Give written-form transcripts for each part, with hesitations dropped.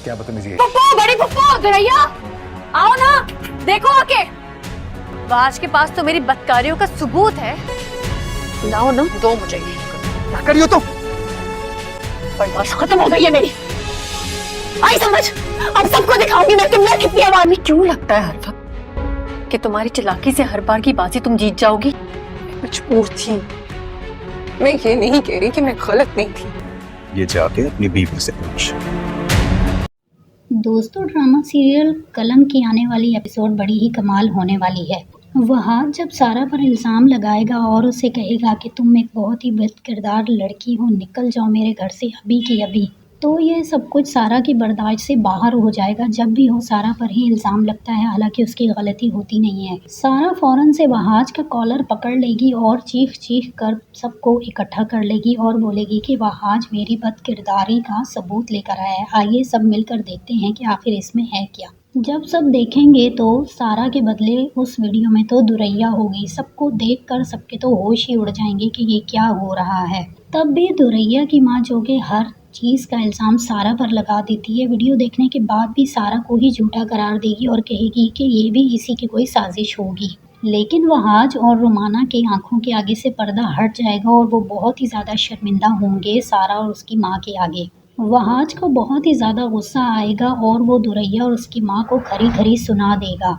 क्या बदतमीजी है? पप्पू, बड़ी पप्पू, दुरैया, आओ ना, देखो आके। बाज के पास तो मेरी बदकारियों का सबूत है। लाओ ना, दो मुझे। क्या करियो तुम? बर्दाश्त खत्म हो गई है मेरी। आई समझ, अब सबको दिखाऊंगी मैं तुमने कितनी आवाज में। क्यों लगता है हर वक्त कि तुम्हारी चालाकी से हर बार की बाजी तुम जीत जाओगी? मजबूर थी। मैं ये नहीं कह रही कि मैं गलत नहीं थी। ये जाके अपनी बीवी से पूछ। दोस्तों, ड्रामा सीरियल कलंक की आने वाली एपिसोड बड़ी ही कमाल होने वाली है। वह जब सारा पर इल्ज़ाम लगाएगा और उसे कहेगा कि तुम एक बहुत ही बद किरदार लड़की हो, निकल जाओ मेरे घर से अभी की अभी, तो ये सब कुछ सारा की बर्दाश्त से बाहर हो जाएगा। जब भी हो सारा पर ही इल्ज़ाम लगता है, हालांकि उसकी गलती होती नहीं है। सारा फौरन से वहाज का कॉलर पकड़ लेगी और चीख चीख कर सबको इकट्ठा कर लेगी और बोलेगी कि वहाज मेरी बद किरदारी का सबूत लेकर आया है। आइए सब मिलकर देखते हैं कि आखिर इसमें है क्या। जब सब देखेंगे तो सारा के बदले उस वीडियो में तो दुरैया होगी। सबको देखकर सबके तो होश ही उड़ जाएंगे कि ये क्या हो रहा है। तब भी दुरैया की माँ, जो कि हर चीज़ का इल्ज़ाम सारा पर लगा देती है, वीडियो देखने के बाद भी सारा को ही झूठा करार देगी और कहेगी कि ये भी इसी की कोई साजिश होगी। लेकिन वहाज और रुमाना के आंखों के आगे से पर्दा हट जाएगा और वो बहुत ही ज़्यादा शर्मिंदा होंगे सारा और उसकी माँ के आगे। वहाज को बहुत ही ज़्यादा गुस्सा आएगा और वो दुरैया और उसकी माँ को खरी खरी सुना देगा।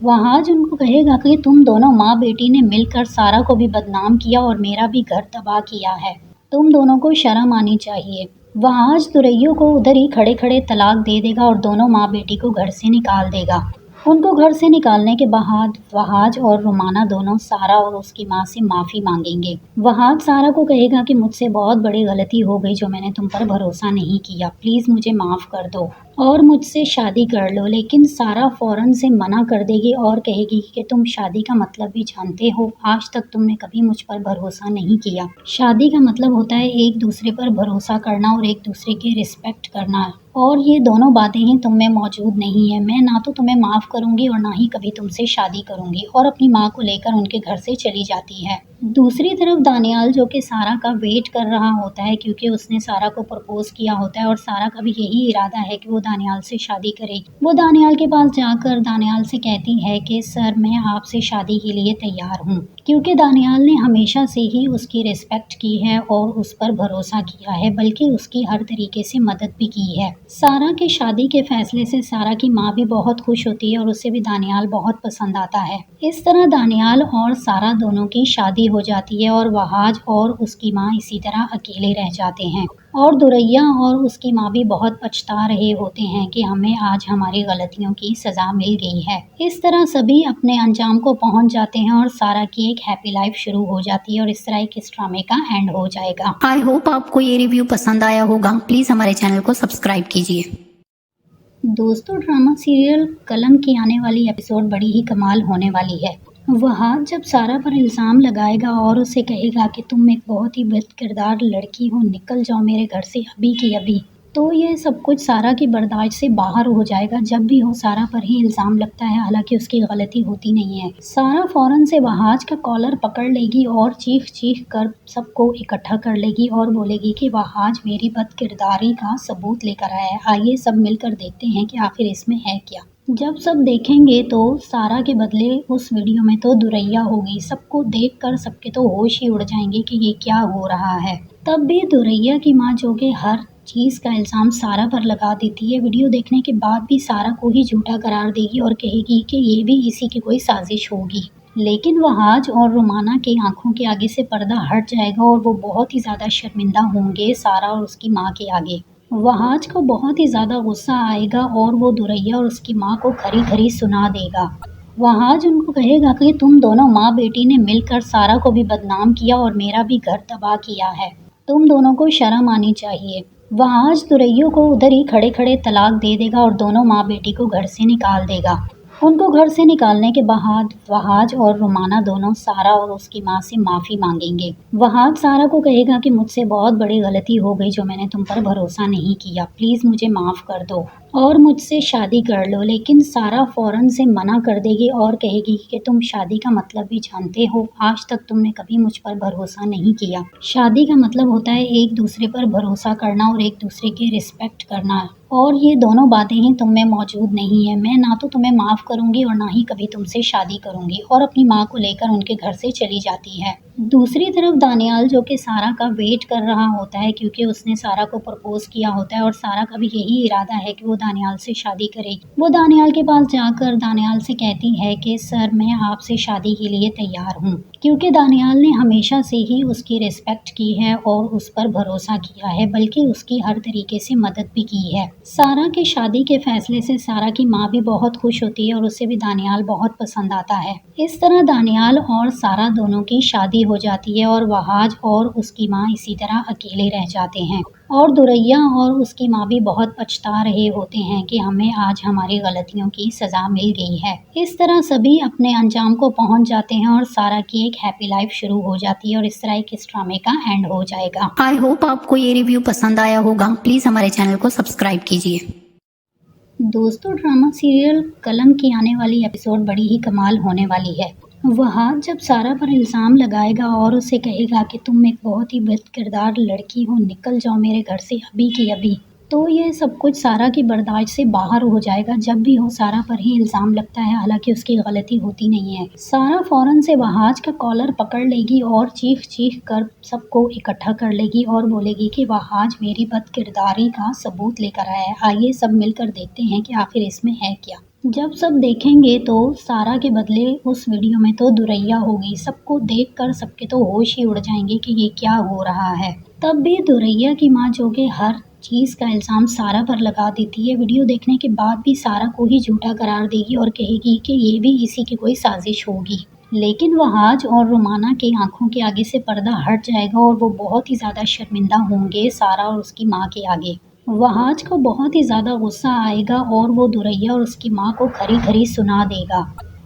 वहाज उनको कहेगा कि तुम दोनों माँ बेटी ने मिलकर सारा को भी बदनाम किया और मेरा भी घर तबाह किया है। तुम दोनों को शर्म आनी चाहिए। वहाज दुरैया को उधर ही खड़े खड़े तलाक दे देगा और दोनों माँ बेटी को घर से निकाल देगा। उनको घर से निकालने के बाद वहाज और रुमाना दोनों सारा और उसकी माँ से माफ़ी मांगेंगे। वहाज सारा को कहेगा कि मुझसे बहुत बड़ी गलती हो गई, जो मैंने तुम पर भरोसा नहीं किया, प्लीज़ मुझे माफ़ कर दो और मुझसे शादी कर लो। लेकिन सारा फौरन से मना कर देगी और कहेगी कि तुम शादी का मतलब भी जानते हो, आज तक तुमने कभी मुझ पर भरोसा नहीं किया। शादी का मतलब होता है एक दूसरे पर भरोसा करना और एक दूसरे की रिस्पेक्ट करना, और ये दोनों बातें ही तुम में मौजूद नहीं है। मैं ना तो तुम्हें माफ़ करूंगी और ना ही कभी तुमसे शादी करूंगी, और अपनी माँ को लेकर उनके घर से चली जाती है। दूसरी तरफ दानियाल, जो कि सारा का वेट कर रहा होता है क्योंकि उसने सारा को प्रपोज किया होता है और सारा का भी यही इरादा है कि वो दानियाल से शादी करे। वो दानियाल के पास जाकर दानियाल से कहती है कि सर, मैं आपसे शादी के लिए तैयार हूँ, क्योंकि दानियाल ने हमेशा से ही उसकी रिस्पेक्ट की है और उस पर भरोसा किया है, बल्कि उसकी हर तरीके से मदद भी की है। सारा के शादी के फैसले से सारा की माँ भी बहुत खुश होती है और उसे भी दानियाल बहुत पसंद आता है। इस तरह दानियाल और सारा दोनों की शादी हो जाती है और वहाज और उसकी माँ इसी तरह अकेले रह जाते हैं। और दुरैया और उसकी माँ भी बहुत पछता रहे होते हैं कि हमें आज हमारी गलतियों की सज़ा मिल गई है। इस तरह सभी अपने अंजाम को पहुंच जाते हैं और सारा की एक हैप्पी लाइफ शुरू हो जाती है और इस तरह इस ड्रामे का एंड हो जाएगा। आई होप आपको ये रिव्यू पसंद आया होगा। प्लीज़ हमारे चैनल को सब्सक्राइब कीजिए। दोस्तों, ड्रामा सीरियल कलंक की आने वाली एपिसोड बड़ी ही कमाल होने वाली है। वह जब सारा पर इल्ज़ाम लगाएगा और उसे कहेगा कि तुम एक बहुत ही बद किरदार लड़की हो, निकल जाओ मेरे घर से अभी की अभी, तो ये सब कुछ सारा की बर्दाश्त से बाहर हो जाएगा। जब भी हो सारा पर ही इल्ज़ाम लगता है, हालांकि उसकी गलती होती नहीं है। सारा फौरन से वहाज का कॉलर पकड़ लेगी और चीख चीख कर सबको इकट्ठा कर लेगी और बोलेगी कि वहाज मेरी बद किरदारी का सबूत लेकर आया है। आइए सब मिलकर देखते हैं कि आखिर इसमें है क्या। जब सब देखेंगे तो सारा के बदले उस वीडियो में तो दुरैया होगी। सबको देखकर सबके तो होश ही उड़ जाएंगे कि ये क्या हो रहा है। तब भी दुरैया की माँ, जो कि हर चीज़ का इल्ज़ाम सारा पर लगा देती है, वीडियो देखने के बाद भी सारा को ही झूठा करार देगी और कहेगी कि ये भी इसी की कोई साजिश होगी। लेकिन वहाज और रुमाना के आंखों के आगे से पर्दा हट जाएगा और वो बहुत ही ज़्यादा शर्मिंदा होंगे सारा और उसकी माँ के आगे। वहाज को बहुत ही ज़्यादा गुस्सा आएगा और वो दुरैया और उसकी माँ को खरी खरी सुना देगा। वहाज उनको कहेगा कि तुम दोनों माँ बेटी ने मिलकर सारा को भी बदनाम किया और मेरा भी घर तबाह किया है। तुम दोनों को शर्म आनी चाहिए। वहाज दुरैया को उधर ही खड़े खड़े तलाक दे देगा और दोनों माँ बेटी को घर से निकाल देगा। उनको घर से निकालने के बाद वहाज और रुमाना दोनों सारा और उसकी माँ से माफ़ी मांगेंगे। वहाज सारा को कहेगा कि मुझसे बहुत बड़ी गलती हो गई, जो मैंने तुम पर भरोसा नहीं किया, प्लीज़ मुझे माफ़ कर दो और मुझसे शादी कर लो। लेकिन सारा फौरन से मना कर देगी और कहेगी कि तुम शादी का मतलब भी जानते हो, आज तक तुमने कभी मुझ पर भरोसा नहीं किया। शादी का मतलब होता है एक दूसरे पर भरोसा करना और एक दूसरे की रिस्पेक्ट करना, और ये दोनों बातें ही तुम में मौजूद नहीं है। मैं ना तो तुम्हें माफ़ करूँगी और ना ही कभी तुमसे शादी करूँगी, और अपनी माँ को लेकर उनके घर से चली जाती है। दूसरी तरफ दानियाल जो कि सारा का वेट कर रहा होता है, क्योंकि उसने सारा को प्रपोज किया होता है और सारा का भी यही इरादा है कि वो दानियाल से शादी करेगी। वो दानियाल के पास जाकर दानियाल से कहती है कि सर, मैं आपसे शादी के लिए तैयार हूँ, क्योंकि दानियाल ने हमेशा से ही उसकी रिस्पेक्ट की है और उस पर भरोसा किया है, बल्कि उसकी हर तरीके से मदद भी की है। सारा की शादी के फैसले से सारा की माँ भी बहुत खुश होती है और उसे भी दानियाल बहुत पसंद आता है। इस तरह दानियाल और सारा दोनों की शादी हो जाती है और वहाज और उसकी माँ इसी तरह अकेले रह जाते हैं। और दुरैया और उसकी माँ भी बहुत पछता रहे होते हैं कि हमें आज हमारी गलतियों की सजा मिल गई है। इस तरह सभी अपने अंजाम को पहुंच जाते हैं और सारा की एक हैप्पी लाइफ शुरू हो जाती है और इस तरह इस ड्रामे का एंड हो जाएगा। आई होप आपको ये रिव्यू पसंद आया होगा। प्लीज हमारे चैनल को सब्सक्राइब कीजिए। दोस्तों, ड्रामा सीरियल कलंक की आने वाली एपिसोड बड़ी ही कमाल होने वाली है। वहाज जब सारा पर इल्ज़ाम लगाएगा और उसे कहेगा कि तुम एक बहुत ही बद किरदार लड़की हो, निकल जाओ मेरे घर से अभी की अभी, तो ये सब कुछ सारा की बर्दाश्त से बाहर हो जाएगा। जब भी हो सारा पर ही इल्ज़ाम लगता है, हालांकि उसकी गलती होती नहीं है। सारा फौरन से वहाज का कॉलर पकड़ लेगी और चीख चीख कर सबको इकट्ठा कर लेगी और बोलेगी कि वहाज मेरी बद किरदारी का सबूत लेकर आया है, आइए सब मिलकर देखते हैं कि आखिर इसमें है क्या। जब सब देखेंगे तो सारा के बदले उस वीडियो में तो दुरैया होगी। सबको देखकर सबके तो होश ही उड़ जाएंगे कि ये क्या हो रहा है। तब भी दुरैया की माँ, जो कि हर चीज़ का इल्ज़ाम सारा पर लगा देती है, वीडियो देखने के बाद भी सारा को ही झूठा करार देगी और कहेगी कि ये भी इसी की कोई साजिश होगी। लेकिन वहाज और रुमाना की आंखों के आगे से पर्दा हट जाएगा और वो बहुत ही ज़्यादा शर्मिंदा होंगे सारा और उसकी माँ के आगे। वहाज को बहुत ही ज़्यादा गुस्सा आएगा और वो दुरैया और उसकी माँ को खरी खरी सुना देगा।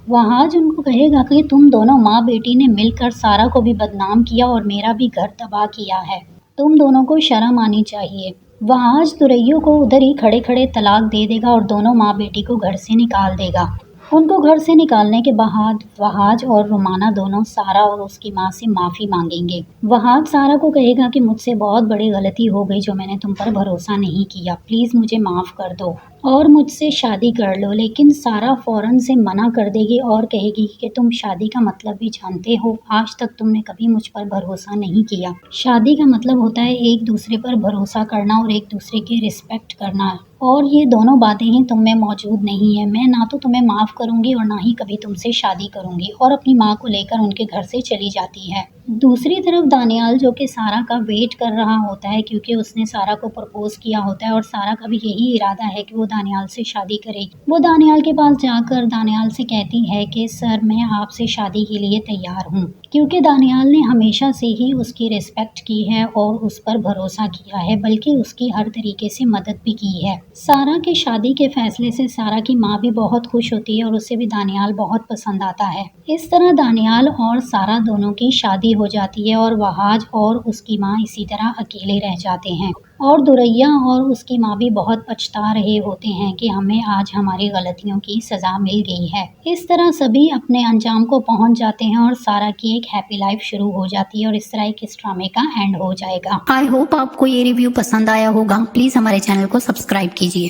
वहाज उनको कहेगा कि तुम दोनों माँ बेटी ने मिलकर सारा को भी बदनाम किया और मेरा भी घर तबाह किया है, तुम दोनों को शर्म आनी चाहिए। वहाज दुरैया को उधर ही खड़े खड़े तलाक दे देगा और दोनों माँ बेटी को घर से निकाल देगा। उनको घर से निकालने के बाद वहाज और रुमाना दोनों सारा और उसकी माँ से माफ़ी मांगेंगे। वहाज सारा को कहेगा कि मुझसे बहुत बड़ी गलती हो गई, जो मैंने तुम पर भरोसा नहीं किया, प्लीज़ मुझे माफ़ कर दो और मुझसे शादी कर लो। लेकिन सारा फौरन से मना कर देगी और कहेगी कि तुम शादी का मतलब भी जानते हो, आज तक तुमने कभी मुझ पर भरोसा नहीं किया। शादी का मतलब होता है एक दूसरे पर भरोसा करना और एक दूसरे की रिस्पेक्ट करना, और ये दोनों बातें ही तुम में मौजूद नहीं है। मैं ना तो तुम्हें माफ़ करूँगी और ना ही कभी तुमसे शादी करूँगी, और अपनी माँ को लेकर उनके घर से चली जाती है। दूसरी तरफ दानियाल जो कि सारा का वेट कर रहा होता है, क्योंकि उसने सारा को प्रपोज किया होता है और सारा का भी यही इरादा है कि वो दानियाल से शादी करे। वो दानियाल के पास जाकर दानियाल से कहती है कि सर, मैं आपसे शादी के लिए तैयार हूँ, क्योंकि दानियाल ने हमेशा से ही उसकी रिस्पेक्ट की है और उस पर भरोसा किया है, बल्कि उसकी हर तरीके से मदद भी की है। सारा की शादी के फैसले से सारा की माँ भी बहुत खुश होती है और उसे भी दानियाल बहुत पसंद आता है। इस तरह दानियाल और सारा दोनों की शादी हो जाती है और वहाज और उसकी माँ इसी तरह अकेले रह जाते हैं। और दुरैया और उसकी माँ भी बहुत पछता रहे होते हैं कि हमें आज हमारी गलतियों की सजा मिल गई है। इस तरह सभी अपने अंजाम को पहुंच जाते हैं और सारा की एक हैप्पी लाइफ शुरू हो जाती है और इस तरह इस ड्रामे का एंड हो जाएगा। आई होप आपको ये रिव्यू पसंद आया होगा। प्लीज हमारे चैनल को सब्सक्राइब कीजिए।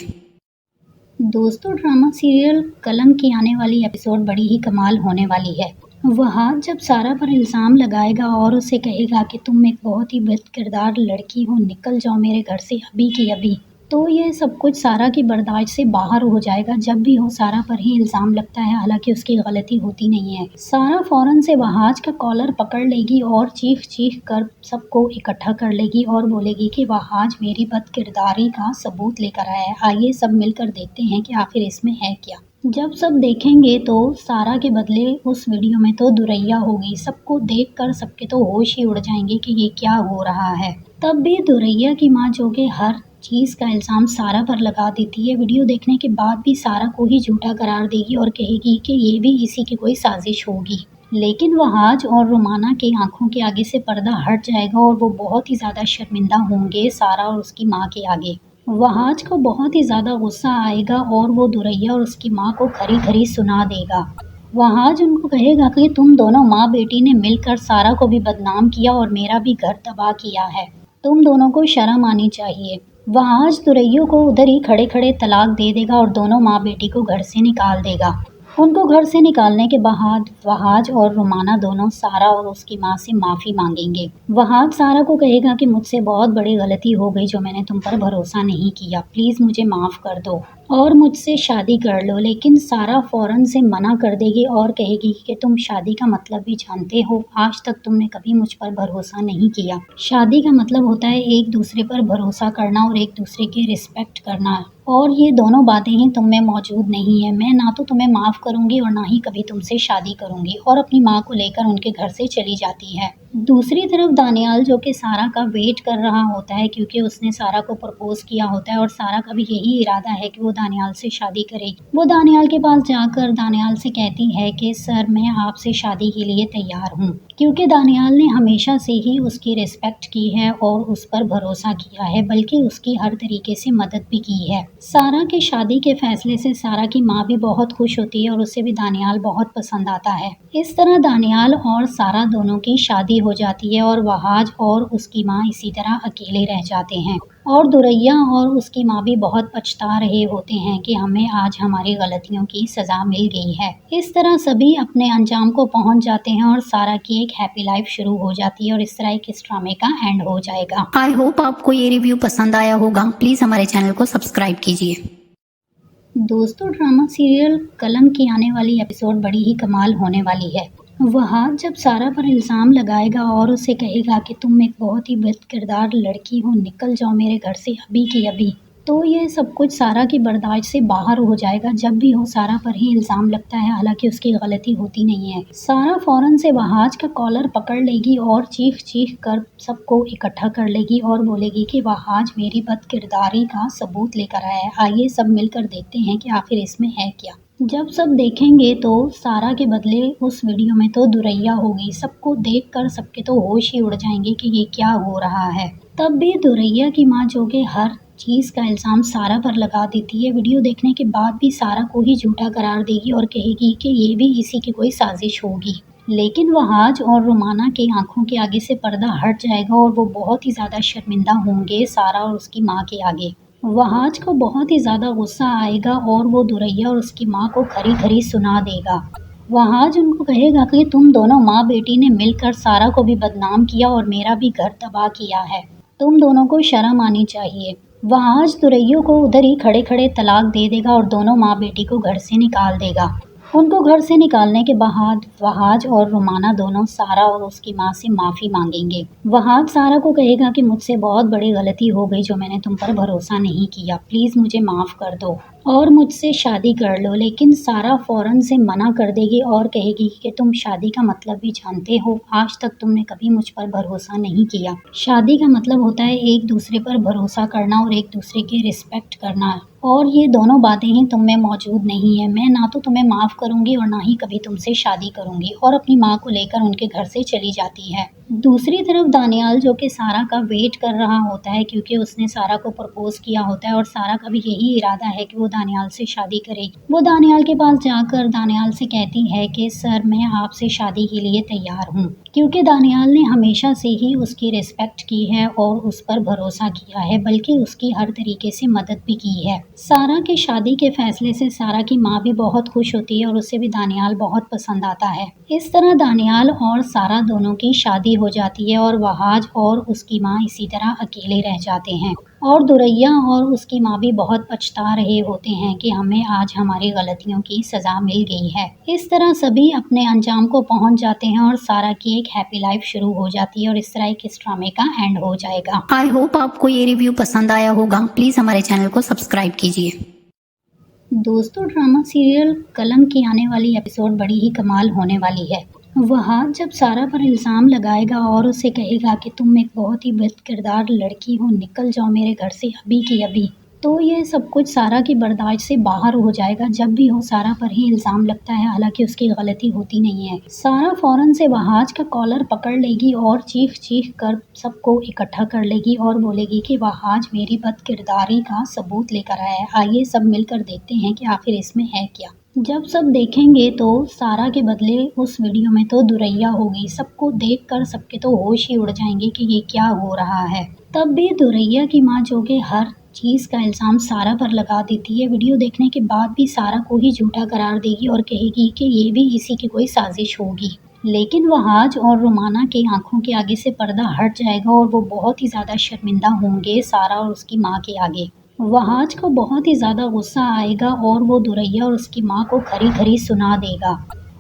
दोस्तों, ड्रामा सीरियल कलंक की आने वाली एपिसोड बड़ी ही कमाल होने वाली है। वहाज जब सारा पर इल्ज़ाम लगाएगा और उसे कहेगा कि तुम एक बहुत ही बद किरदार लड़की हो, निकल जाओ मेरे घर से अभी की अभी, तो ये सब कुछ सारा की बर्दाश्त से बाहर हो जाएगा। जब भी हो सारा पर ही इल्ज़ाम लगता है, हालांकि उसकी गलती होती नहीं है। सारा फौरन से वहाज का कॉलर पकड़ लेगी और चीख चीख कर सबको इकट्ठा कर लेगी और बोलेगी कि वहाज मेरी बद किरदारी का सबूत लेकर आया है, आइए सब मिलकर देखते हैं कि आखिर इसमें है क्या। जब सब देखेंगे तो सारा के बदले उस वीडियो में तो दुरैया होगी। सबको देखकर सबके तो होश ही उड़ जाएंगे कि ये क्या हो रहा है। तब भी दुरैया की माँ, जो कि हर चीज़ का इल्ज़ाम सारा पर लगा देती है, वीडियो देखने के बाद भी सारा को ही झूठा करार देगी और कहेगी कि ये भी इसी की कोई साजिश होगी। लेकिन वहाज और रुमाना की आंखों के आगे से पर्दा हट जाएगा और वो बहुत ही ज़्यादा शर्मिंदा होंगे सारा और उसकी माँ के आगे। वहाज को बहुत ही ज़्यादा गुस्सा आएगा और वो दुरैया और उसकी माँ को खरी खरी सुना देगा। वहाज उनको कहेगा कि तुम दोनों माँ बेटी ने मिलकर सारा को भी बदनाम किया और मेरा भी घर तबाह किया है, तुम दोनों को शर्म आनी चाहिए। वहाज दुरैयों को उधर ही खड़े खड़े तलाक दे देगा और दोनों माँ बेटी को घर से निकाल देगा। उनको घर से निकालने के बाद वहाज और रुमाना दोनों सारा और उसकी माँ से माफ़ी मांगेंगे। वहाज सारा को कहेगा कि मुझसे बहुत बड़ी गलती हो गई जो मैंने तुम पर भरोसा नहीं किया, प्लीज़ मुझे माफ़ कर दो और मुझसे शादी कर लो। लेकिन सारा फ़ौरन से मना कर देगी और कहेगी कि तुम शादी का मतलब भी जानते हो, आज तक तुमने कभी मुझ पर भरोसा नहीं किया। शादी का मतलब होता है एक दूसरे पर भरोसा करना और एक दूसरे की रिस्पेक्ट करना, और ये दोनों बातें ही तुम में मौजूद नहीं है। मैं ना तो तुम्हें माफ़ करूंगी और ना ही कभी तुमसे शादी करूंगी, और अपनी माँ को लेकर उनके घर से चली जाती है। दूसरी तरफ दानियाल जो कि सारा का वेट कर रहा होता है, क्योंकि उसने सारा को प्रपोज किया होता है और सारा का भी यही इरादा है कि वो दानियाल से शादी करे। वो दानियाल के पास जाकर दानियाल से कहती है कि सर मैं आपसे शादी के लिए तैयार हूँ, क्योंकि दानियाल ने हमेशा से ही उसकी रिस्पेक्ट की है और उस पर भरोसा किया है, बल्कि उसकी हर तरीके से मदद भी की है। सारा के शादी के फैसले से सारा की माँ भी बहुत खुश होती है और उसे भी दानियाल बहुत पसंद आता है। इस तरह दानियाल और सारा दोनों की शादी हो जाती है और वहाज और उसकी माँ इसी तरह अकेले रह जाते हैं। और दुरैया और उसकी माँ भी बहुत पछता रहे होते हैं कि हमें आज हमारी गलतियों की सज़ा मिल गई है। इस तरह सभी अपने अंजाम को पहुंच जाते हैं और सारा की एक हैप्पी लाइफ शुरू हो जाती है और इस तरह इस ड्रामे का एंड हो जाएगा। आई होप आपको ये रिव्यू पसंद आया होगा। प्लीज़ हमारे चैनल को सब्सक्राइब कीजिए। दोस्तों ड्रामा सीरियल कलम की आने वाली एपिसोड बड़ी ही कमाल होने वाली है। वहाज जब सारा पर इल्ज़ाम लगाएगा और उसे कहेगा कि तुम एक बहुत ही बद किरदार लड़की हो, निकल जाओ मेरे घर से अभी की अभी, तो ये सब कुछ सारा की बर्दाश्त से बाहर हो जाएगा। जब भी हो सारा पर ही इल्ज़ाम लगता है, हालांकि उसकी गलती होती नहीं है। सारा फौरन से वहाज का कॉलर पकड़ लेगी और चीख चीख कर सबको इकट्ठा कर लेगी और बोलेगी कि वहाज मेरी बद किरदारी का सबूत लेकर आया है, आइए सब मिलकर देखते हैं कि आखिर इसमें है क्या। जब सब देखेंगे तो सारा के बदले उस वीडियो में तो दुरैया होगी। सबको देखकर सबके तो होश ही उड़ जाएंगे कि ये क्या हो रहा है। तब भी दुरैया की माँ जो कि हर चीज़ का इल्ज़ाम सारा पर लगा देती है, वीडियो देखने के बाद भी सारा को ही झूठा करार देगी और कहेगी कि ये भी इसी की कोई साजिश होगी। लेकिन वहाज और रुमाना की आंखों के आगे से पर्दा हट जाएगा और वो बहुत ही ज़्यादा शर्मिंदा होंगे सारा और उसकी माँ के आगे। वहाज को बहुत ही ज़्यादा गुस्सा आएगा और वो दुरैया और उसकी माँ को खरी खरी सुना देगा। वहाज उनको कहेगा कि तुम दोनों माँ बेटी ने मिलकर सारा को भी बदनाम किया और मेरा भी घर तबाह किया है, तुम दोनों को शर्म आनी चाहिए। वहाज दुरैयों को उधर ही खड़े खड़े तलाक दे देगा और दोनों माँ बेटी को घर से निकाल देगा। उनको घर से निकालने के बाद वहाज और रुमाना दोनों सारा और उसकी माँ से माफ़ी मांगेंगे। वहाज सारा को कहेगा कि मुझसे बहुत बड़ी गलती हो गई जो मैंने तुम पर भरोसा नहीं किया, प्लीज़ मुझे माफ़ कर दो और मुझसे शादी कर लो। लेकिन सारा फ़ौरन से मना कर देगी और कहेगी कि तुम शादी का मतलब भी जानते हो, आज तक तुमने कभी मुझ पर भरोसा नहीं किया। शादी का मतलब होता है एक दूसरे पर भरोसा करना और एक दूसरे की रिस्पेक्ट करना, और ये दोनों बातें ही तुम में मौजूद नहीं है। मैं ना तो तुम्हें माफ़ करूंगी और ना ही कभी तुमसे शादी करूंगी, और अपनी माँ को लेकर उनके घर से चली जाती है। दूसरी तरफ दानियाल जो कि सारा का वेट कर रहा होता है, क्योंकि उसने सारा को प्रपोज किया होता है और सारा का भी यही इरादा है कि वो दानियाल से शादी करे। वो दानियाल के पास जाकर दानियाल से कहती है कि सर मैं आपसे शादी के लिए तैयार हूँ, क्योंकि दानियाल ने हमेशा से ही उसकी रिस्पेक्ट की है और उस पर भरोसा किया है, बल्कि उसकी हर तरीके से मदद भी की है। सारा के शादी के फैसले से सारा की माँ भी बहुत खुश होती है और उसे भी दानियाल बहुत पसंद आता है। इस तरह दानियाल और सारा दोनों की शादी हो जाती है और वहाज और उसकी माँ इसी तरह अकेले रह जाते हैं। और दुरैया और उसकी माँ भी बहुत पछता रहे होते हैं कि हमें आज हमारी गलतियों की सज़ा मिल गई है। इस तरह सभी अपने अंजाम को पहुंच जाते हैं और सारा की एक हैप्पी लाइफ शुरू हो जाती है और इस तरह इस ड्रामे का एंड हो जाएगा। आई होप आपको ये रिव्यू पसंद आया होगा। प्लीज़ हमारे चैनल को सब्सक्राइब कीजिए। दोस्तों ड्रामा सीरियल कलम की आने वाली एपिसोड बड़ी ही कमाल होने वाली है। वहाज जब सारा पर इल्ज़ाम लगाएगा और उसे कहेगा कि तुम एक बहुत ही बद किरदार लड़की हो, निकल जाओ मेरे घर से अभी की अभी, तो ये सब कुछ सारा की बर्दाश्त से बाहर हो जाएगा। जब भी हो सारा पर ही इल्ज़ाम लगता है, हालांकि उसकी गलती होती नहीं है। सारा फौरन से वहाज का कॉलर पकड़ लेगी और चीख चीख कर सबको इकट्ठा कर लेगी और बोलेगी कि वहाज मेरी बद किरदारी का सबूत लेकर आया है, आइए सब मिलकर देखते हैं कि आखिर इसमें है क्या। जब सब देखेंगे तो सारा के बदले उस वीडियो में तो दुरैया होगी। सबको देखकर सबके तो होश ही उड़ जाएंगे कि ये क्या हो रहा है। तब भी दुरैया की माँ जो कि हर चीज़ का इल्ज़ाम सारा पर लगा देती है, वीडियो देखने के बाद भी सारा को ही झूठा करार देगी और कहेगी कि ये भी इसी की कोई साजिश होगी। लेकिन वहाज और रुमाना की आंखों के आगे से पर्दा हट जाएगा और वो बहुत ही ज़्यादा शर्मिंदा होंगे सारा और उसकी माँ के आगे। वहाज को बहुत ही ज़्यादा गुस्सा आएगा और वो दुरैया और उसकी माँ को खरी खरी सुना देगा।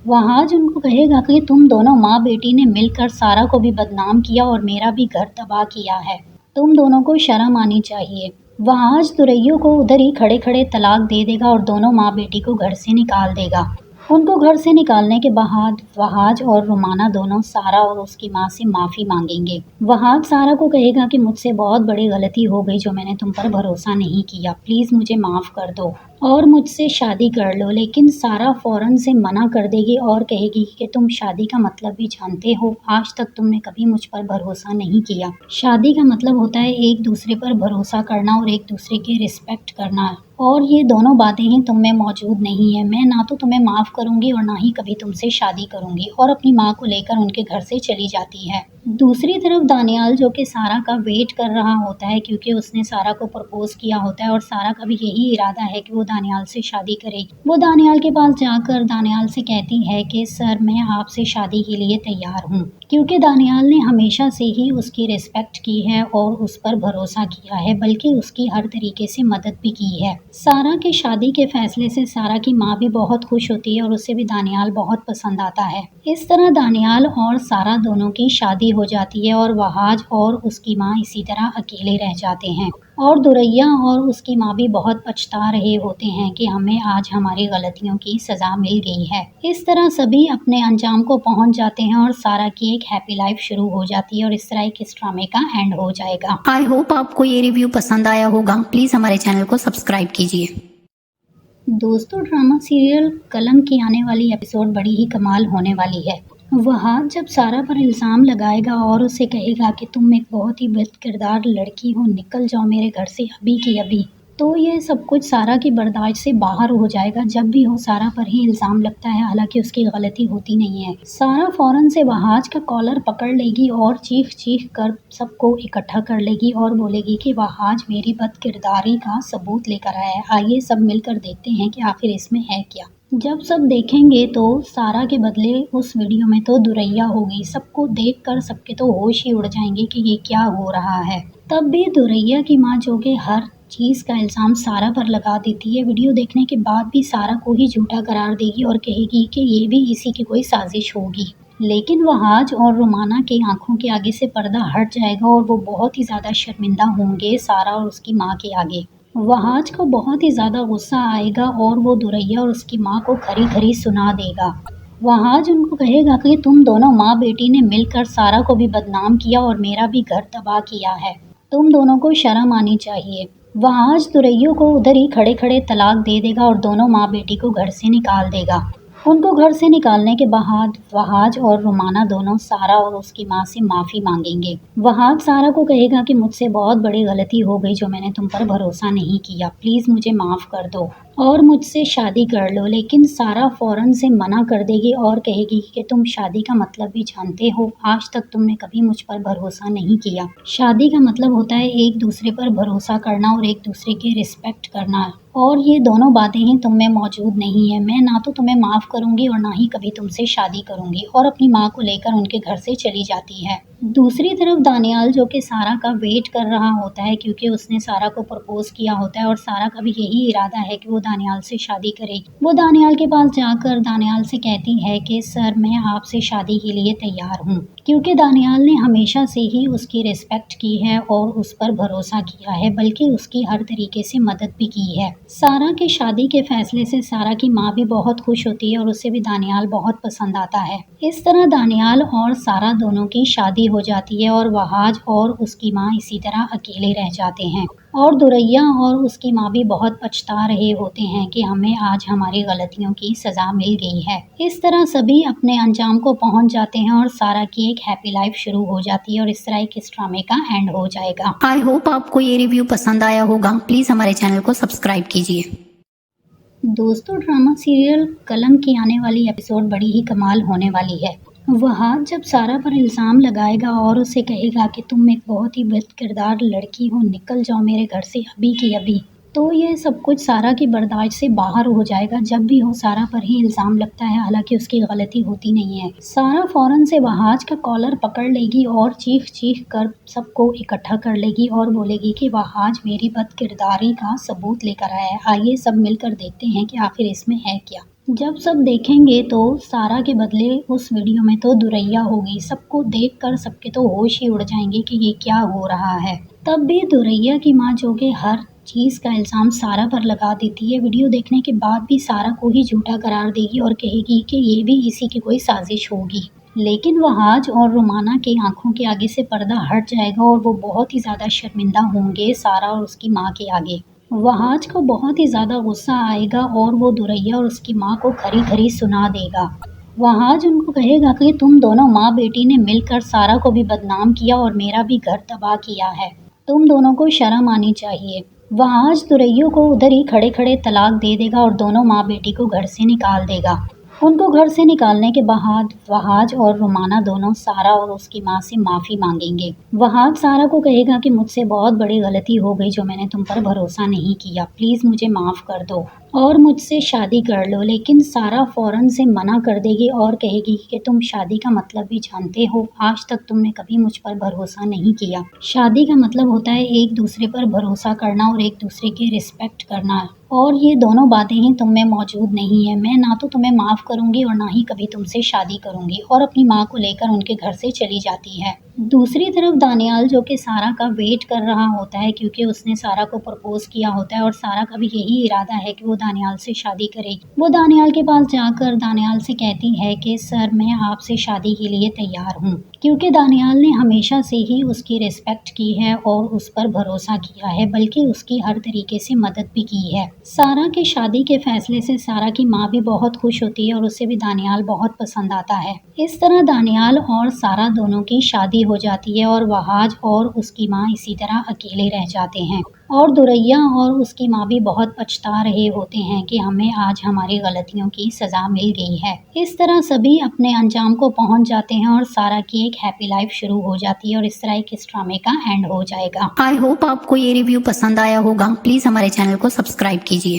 वहाज उनको कहेगा कि तुम दोनों माँ बेटी ने मिलकर सारा को भी बदनाम किया और मेरा भी घर तबाह किया है, तुम दोनों को शर्म आनी चाहिए। वहाज दुरैया को उधर ही खड़े खड़े तलाक दे देगा और दोनों माँ बेटी को घर से निकाल देगा। उनको घर से निकालने के बाद वहाज और रुमाना दोनों सारा और उसकी माँ से माफ़ी मांगेंगे। वहाज सारा को कहेगा कि मुझसे बहुत बड़ी गलती हो गई जो मैंने तुम पर भरोसा नहीं किया, प्लीज़ मुझे माफ़ कर दो और मुझसे शादी कर लो। लेकिन सारा फ़ौरन से मना कर देगी और कहेगी कि तुम शादी का मतलब भी जानते हो, आज तक तुमने कभी मुझ पर भरोसा नहीं किया। शादी का मतलब होता है एक दूसरे पर भरोसा करना और एक दूसरे की रिस्पेक्ट करना, और ये दोनों बातें ही तुम में मौजूद नहीं है। मैं ना तो तुम्हें माफ़ करूंगी और ना ही कभी तुमसे शादी करूंगी, और अपनी माँ को लेकर उनके घर से चली जाती है। दूसरी तरफ दानियाल जो कि सारा का वेट कर रहा होता है क्योंकि उसने सारा को प्रपोज किया होता है और सारा का भी यही इरादा है कि वो दानियाल से शादी करेगी। वो दानियाल के पास जाकर दानियाल से कहती है कि सर मैं आपसे शादी के लिए तैयार हूँ, क्योंकि दानियाल ने हमेशा से ही उसकी रिस्पेक्ट की है और उस पर भरोसा किया है, बल्कि उसकी हर तरीके से मदद भी की है। सारा की शादी के फैसले से सारा की माँ भी बहुत खुश होती है और उसे भी दानियाल बहुत पसंद आता है। इस तरह दानियाल और सारा दोनों की शादी हो जाती है और वहाज और उसकी माँ इसी तरह अकेले रह जाते हैं। और दुरैया और उसकी माँ भी बहुत पछता रहे होते हैं कि हमें आज हमारी गलतियों की सज़ा मिल गई है। इस तरह सभी अपने अंजाम को पहुंच जाते हैं और सारा की एक हैप्पी लाइफ शुरू हो जाती है और इस तरह इस ड्रामे का एंड हो जाएगा। आई होप आपको ये रिव्यू पसंद आया होगा। प्लीज़ हमारे चैनल को सब्सक्राइब कीजिए। दोस्तों ड्रामा सीरियल कलम की आने वाली एपिसोड बड़ी ही कमाल होने वाली है। वहाज जब सारा पर इल्ज़ाम लगाएगा और उसे कहेगा कि तुम एक बहुत ही बद किरदार लड़की हो, निकल जाओ मेरे घर से अभी की अभी, तो ये सब कुछ सारा की बर्दाश्त से बाहर हो जाएगा। जब भी हो सारा पर ही इल्ज़ाम लगता है, हालांकि उसकी गलती होती नहीं है। सारा फौरन से वहाज का कॉलर पकड़ लेगी और चीख चीख कर सबको इकट्ठा कर लेगी और बोलेगी कि वहाज मेरी बद किरदारी का सबूत लेकर आया है, आइए सब मिलकर देखते हैं कि आखिर इसमें है क्या। जब सब देखेंगे तो सारा के बदले उस वीडियो में तो दुरैया होगी। सबको देखकर सबके तो होश ही उड़ जाएंगे कि ये क्या हो रहा है। तब भी दुरैया की माँ जो कि हर चीज़ का इल्ज़ाम सारा पर लगा देती है, वीडियो देखने के बाद भी सारा को ही झूठा करार देगी और कहेगी कि ये भी इसी की कोई साजिश होगी। लेकिन वहाज और रुमाना की आंखों के आगे से पर्दा हट जाएगा और वो बहुत ही ज़्यादा शर्मिंदा होंगे सारा और उसकी माँ के आगे। वहाज को बहुत ही ज़्यादा गुस्सा आएगा और वो दुरैया और उसकी माँ को खरी खरी सुना देगा। वहाज उनको कहेगा कि तुम दोनों माँ बेटी ने मिलकर सारा को भी बदनाम किया और मेरा भी घर तबाह किया है, तुम दोनों को शर्म आनी चाहिए। वहाज दुरैया को उधर ही खड़े खड़े तलाक दे देगा और दोनों माँ बेटी को घर से निकाल देगा। उनको घर से निकालने के बाद वहाज और रुमाना दोनों सारा और उसकी माँ से माफ़ी मांगेंगे। वहाज सारा को कहेगा कि मुझसे बहुत बड़ी गलती हो गई जो मैंने तुम पर भरोसा नहीं किया, प्लीज़ मुझे माफ़ कर दो और मुझसे शादी कर लो। लेकिन सारा फ़ौरन से मना कर देगी और कहेगी कि तुम शादी का मतलब भी जानते हो, आज तक तुमने कभी मुझ पर भरोसा नहीं किया। शादी का मतलब होता है एक दूसरे पर भरोसा करना और एक दूसरे की रिस्पेक्ट करना, और ये दोनों बातें ही तुम में मौजूद नहीं है। मैं ना तो तुम्हें माफ़ करूंगी और ना ही कभी तुमसे शादी करूंगी, और अपनी माँ को लेकर उनके घर से चली जाती है। दूसरी तरफ दानियाल जो कि सारा का वेट कर रहा होता है क्योंकि उसने सारा को प्रपोज किया होता है और सारा का भी यही इरादा है कि वो दानियाल से शादी करेगी। वो दानियाल के पास जाकर दानियाल से कहती है कि सर मैं आपसे शादी के लिए तैयार हूँ, क्योंकि दानियाल ने हमेशा से ही उसकी रिस्पेक्ट की है और उस पर भरोसा किया है, बल्कि उसकी हर तरीके से मदद भी की है। सारा की शादी के फैसले से सारा की माँ भी बहुत खुश होती है और उसे भी दानियाल बहुत पसंद आता है। इस तरह दानियाल और सारा दोनों की शादी हो जाती है और वहाज और उसकी माँ इसी तरह अकेले रह जाते हैं। और दुरैया और उसकी माँ भी बहुत पछता रहे होते हैं कि हमें आज हमारी गलतियों की सज़ा मिल गई है। इस तरह सभी अपने अंजाम को पहुंच जाते हैं और सारा की एक हैप्पी लाइफ शुरू हो जाती है और इस तरह इस ड्रामे का एंड हो जाएगा। आई होप आपको ये रिव्यू पसंद आया होगा। प्लीज़ हमारे चैनल को सब्सक्राइब कीजिए। दोस्तों ड्रामा सीरियल कलम की आने वाली एपिसोड बड़ी ही कमाल होने वाली है। वहाज जब सारा पर इल्ज़ाम लगाएगा और उसे कहेगा कि तुम एक बहुत ही बद किरदार लड़की हो, निकल जाओ मेरे घर से अभी की अभी, तो ये सब कुछ सारा की बर्दाश्त से बाहर हो जाएगा। जब भी हो सारा पर ही इल्ज़ाम लगता है, हालांकि उसकी गलती होती नहीं है। सारा फौरन से वहाज का कॉलर पकड़ लेगी और चीख चीख कर सबको इकट्ठा कर लेगी और बोलेगी कि वहाज मेरी बद किरदारी का सबूत लेकर आया है, आइए सब मिलकर देखते हैं कि आखिर इसमें है क्या। जब सब देखेंगे तो सारा के बदले उस वीडियो में तो दुरैया होगी। सबको देखकर सबके तो होश ही उड़ जाएंगे कि ये क्या हो रहा है। तब भी दुरैया की माँ जो कि हर चीज़ का इल्ज़ाम सारा पर लगा देती है, वीडियो देखने के बाद भी सारा को ही झूठा करार देगी और कहेगी कि ये भी इसी की कोई साजिश होगी। लेकिन वहाज और रुमाना की आंखों के आगे से पर्दा हट जाएगा और वो बहुत ही ज़्यादा शर्मिंदा होंगे सारा और उसकी माँ के आगे। वहाज को बहुत ही ज़्यादा गुस्सा आएगा और वो दुरैया और उसकी माँ को खरी खरी सुना देगा। वहाज उनको कहेगा कि तुम दोनों माँ बेटी ने मिलकर सारा को भी बदनाम किया और मेरा भी घर तबाह किया है, तुम दोनों को शर्म आनी चाहिए। वहाज दुरैया को उधर ही खड़े खड़े तलाक दे देगा और दोनों माँ बेटी को घर से निकाल देगा। उनको घर से निकालने के बाद वहाज और रुमाना दोनों सारा और उसकी माँ से माफ़ी मांगेंगे। वहाज सारा को कहेगा कि मुझसे बहुत बड़ी गलती हो गई, जो मैंने तुम पर भरोसा नहीं किया, प्लीज़ मुझे माफ़ कर दो और मुझसे शादी कर लो। लेकिन सारा फ़ौरन से मना कर देगी और कहेगी कि तुम शादी का मतलब भी जानते हो, आज तक तुमने कभी मुझ पर भरोसा नहीं किया। शादी का मतलब होता है एक दूसरे पर भरोसा करना और एक दूसरे की रिस्पेक्ट करना, और ये दोनों बातें ही तुम में मौजूद नहीं है। मैं ना तो तुम्हें माफ़ करूंगी और ना ही कभी तुमसे शादी करूंगी, और अपनी माँ को लेकर उनके घर से चली जाती है। दूसरी तरफ दानियाल जो कि सारा का वेट कर रहा होता है, क्योंकि उसने सारा को प्रपोज किया होता है और सारा का भी यही इरादा है कि वो दानियाल से शादी करेगी। वो दानियाल के पास जाकर दानियाल से कहती है कि सर मैं आपसे शादी के लिए तैयार हूँ, क्योंकि दानियाल ने हमेशा से ही उसकी रिस्पेक्ट की है और उस पर भरोसा किया है, बल्कि उसकी हर तरीके से मदद भी की है। सारा की शादी के फैसले से सारा की माँ भी बहुत खुश होती है और उसे भी दानियाल बहुत पसंद आता है। इस तरह दानियाल और सारा दोनों की शादी हो जाती है और वहाज और उसकी माँ इसी तरह अकेले रह जाते हैं, और दुरैया और उसकी माँ भी बहुत पछता रहे होते हैं कि हमें आज हमारी गलतियों की सज़ा मिल गई है। इस तरह सभी अपने अंजाम को पहुंच जाते हैं और सारा की एक हैप्पी लाइफ शुरू हो जाती है और इस तरह एक इस ड्रामे का एंड हो जाएगा। आई होप आपको ये रिव्यू पसंद आया होगा। प्लीज़ हमारे चैनल को सब्सक्राइब कीजिए।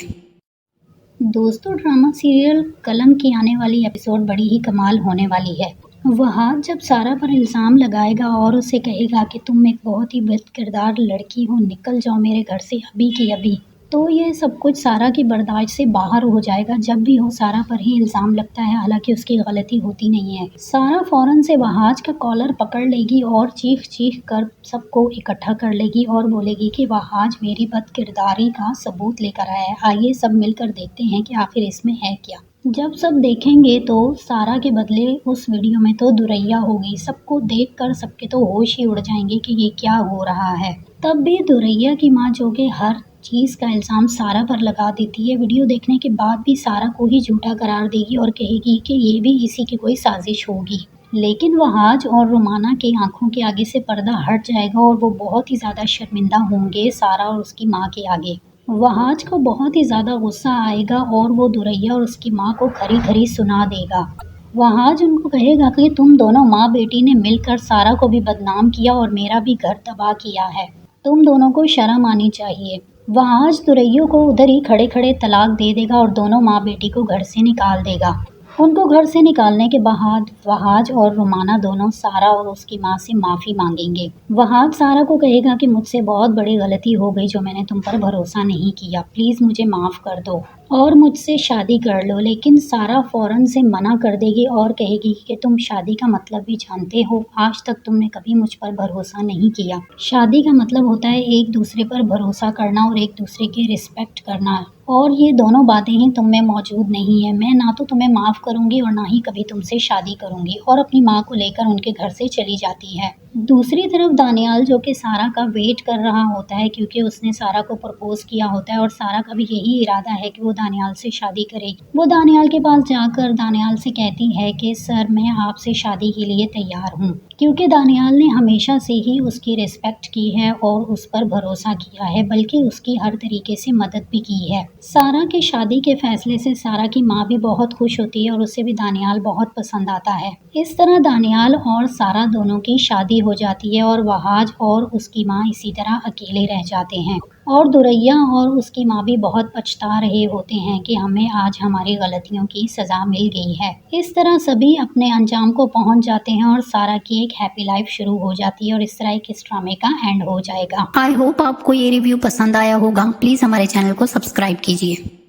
दोस्तों ड्रामा सीरियल कलम की आने वाली एपिसोड बड़ी ही कमाल होने वाली है। वहाज जब सारा पर इल्ज़ाम लगाएगा और उसे कहेगा कि तुम एक बहुत ही बद किरदार लड़की हो, निकल जाओ मेरे घर से अभी की अभी, तो ये सब कुछ सारा की बर्दाश्त से बाहर हो जाएगा। जब भी हो सारा पर ही इल्ज़ाम लगता है, हालांकि उसकी गलती होती नहीं है। सारा फौरन से वहाज का कॉलर पकड़ लेगी और चीख चीख कर सबको इकट्ठा कर लेगी और बोलेगी कि वहाज मेरी बद किरदारी का सबूत लेकर आया है, आइए सब मिलकर देखते हैं कि आखिर इसमें है क्या। जब सब देखेंगे तो सारा के बदले उस वीडियो में तो दुरैया होगी। सबको देखकर सबके तो होश ही उड़ जाएंगे कि ये क्या हो रहा है। तब भी दुरैया की माँ जो कि हर चीज़ का इल्ज़ाम सारा पर लगा देती है, वीडियो देखने के बाद भी सारा को ही झूठा करार देगी और कहेगी कि ये भी इसी की कोई साजिश होगी। लेकिन वहाज और रुमाना की आंखों के आगे से पर्दा हट जाएगा और वो बहुत ही ज़्यादा शर्मिंदा होंगे सारा और उसकी माँ के आगे। वहाज को बहुत ही ज़्यादा गुस्सा आएगा और वो दुरैया और उसकी माँ को खरी खरी सुना देगा। वहाज उनको कहेगा कि तुम दोनों माँ बेटी ने मिलकर सारा को भी बदनाम किया और मेरा भी घर तबाह किया है, तुम दोनों को शर्म आनी चाहिए। वहाज दुरैया को उधर ही खड़े खड़े तलाक दे देगा और दोनों माँ बेटी को घर से निकाल देगा। उनको घर से निकालने के बाद वहाज और रुमाना दोनों सारा और उसकी माँ से माफ़ी मांगेंगे। वहाज सारा को कहेगा कि मुझसे बहुत बड़ी गलती हो गई, जो मैंने तुम पर भरोसा नहीं किया, प्लीज़ मुझे माफ़ कर दो और मुझसे शादी कर लो। लेकिन सारा फ़ौरन से मना कर देगी और कहेगी कि तुम शादी का मतलब भी जानते हो, आज तक तुमने कभी मुझ पर भरोसा नहीं किया। शादी का मतलब होता है एक दूसरे पर भरोसा करना और एक दूसरे की रिस्पेक्ट करना, और ये दोनों बातें ही तुम में मौजूद नहीं है। मैं ना तो तुम्हें माफ़ करूंगी और ना ही कभी तुमसे शादी करूंगी, और अपनी माँ को लेकर उनके घर से चली जाती है। दूसरी तरफ दानियाल जो कि सारा का वेट कर रहा होता है, क्योंकि उसने सारा को प्रपोज किया होता है और सारा का भी यही इरादा है कि वो दानियाल से शादी करेगी। वो दानियाल के पास जाकर दानियाल से कहती है कि सर मैं आपसे शादी के लिए तैयार हूँ, क्योंकि दानियाल ने हमेशा से ही उसकी रिस्पेक्ट की है और उस पर भरोसा किया है, बल्कि उसकी हर तरीके से मदद भी की है। सारा की शादी के फैसले से सारा की माँ भी बहुत खुश होती है और उसे भी दानियाल बहुत पसंद आता है। इस तरह दानियाल और सारा दोनों की शादी हो जाती है और वहाज और उसकी माँ इसी तरह अकेले रह जाते हैं। और दुरैया और उसकी माँ भी बहुत पछता रहे होते हैं कि हमें आज हमारी गलतियों की सज़ा मिल गई है। इस तरह सभी अपने अंजाम को पहुंच जाते हैं और सारा की एक हैप्पी लाइफ शुरू हो जाती है और इस तरह इस ड्रामे का एंड हो जाएगा। आई होप आपको ये रिव्यू पसंद आया होगा। प्लीज हमारे चैनल को सब्सक्राइब कीजिए।